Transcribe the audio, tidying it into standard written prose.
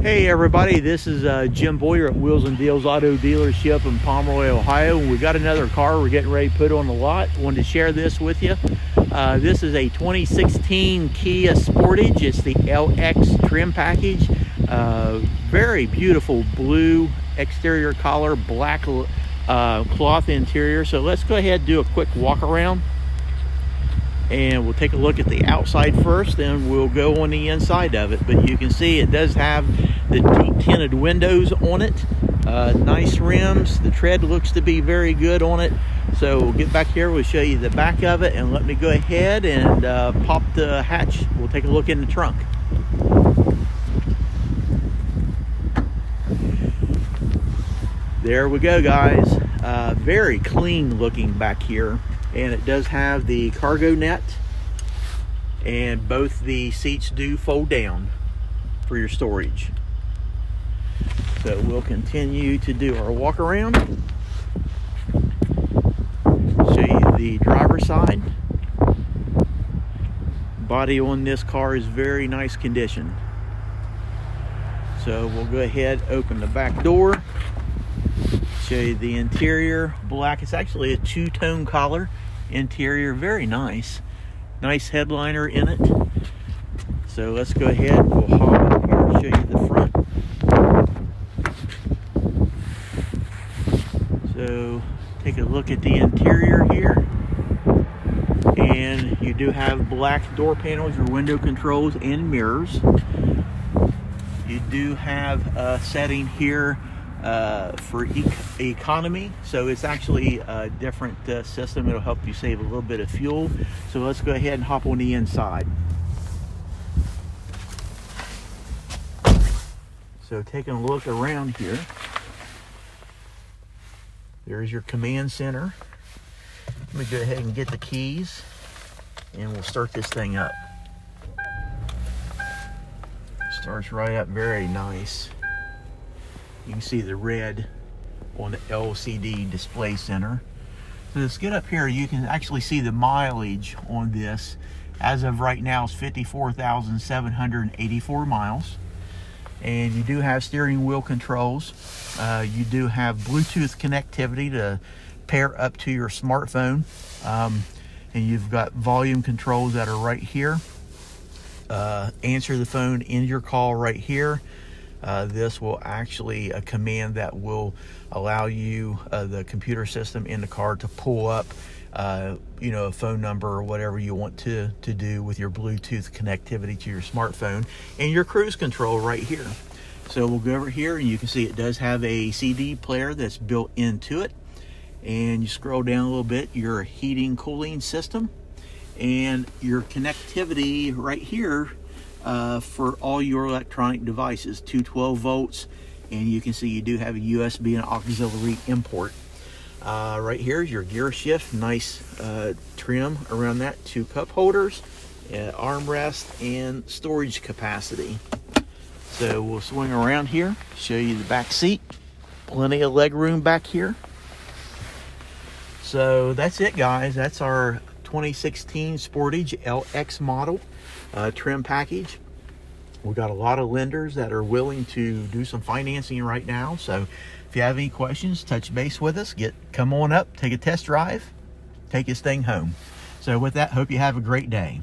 Hey everybody, this is Jim Boyer at Wheels and Deals Auto Dealership in Pomeroy, Ohio. We got another car we're getting ready to put on the lot. Wanted to share this with you. This is a 2016 Kia Sportage. It's the LX trim package. Very beautiful blue exterior color, black cloth interior. So let's go ahead and do a quick walk around. And we'll take a look at the outside first, then we'll go on the inside of it. But you can see it does have the deep tinted windows on it, nice rims. The tread looks to be very good on it. So we'll get back here, we'll show you the back of it, and let me go ahead and pop the hatch. We'll take a look in the trunk. There we go, guys. Very clean looking back here. And it does have the cargo net, and both the seats do fold down for your storage. So we'll continue to do our walk around. Show you the driver's side. Body on this car is very nice condition. So we'll go ahead, open the back door. Show you the interior. Black. It's actually a two-tone color interior. Very nice headliner in it. So let's go ahead, we'll hop up here and show you the front. So take a look at the interior here, and you do have black door panels, your window controls and mirrors. You do have a setting here for economy, so it's actually a different system. It'll help you save a little bit of fuel. So let's go ahead and hop on the inside. So taking a look around here, there's your command center. Let me go ahead and get the keys and we'll start this thing up. Starts right up, very nice. You can see the red on the LCD display center. So let's get up here. You can actually see the mileage on this. As of right now, it's 54,784 miles. And you do have steering wheel controls. You do have Bluetooth connectivity to pair up to your smartphone. And you've got volume controls that are right here. Answer the phone in your call right here. This will actually a command that will allow you, the computer system in the car, to pull up a phone number or whatever you want to do with your Bluetooth connectivity to your smartphone, and your cruise control right here. So we'll go over here and you can see it does have a CD player that's built into it, and you scroll down a little bit, your heating cooling system, and your connectivity right here for all your electronic devices, 212 volts, and you can see you do have a USB and auxiliary import. Right here is your gear shift, nice trim around that, 2 cup holders, armrest, and storage capacity. So we'll swing around here, show you the back seat, plenty of leg room back here. So that's it, guys. That's our 2016 Sportage LX model trim package. We've got a lot of lenders that are willing to do some financing right now. So if you have any questions, touch base with us. Come on up, take a test drive, take this thing home. So with that, hope you have a great day.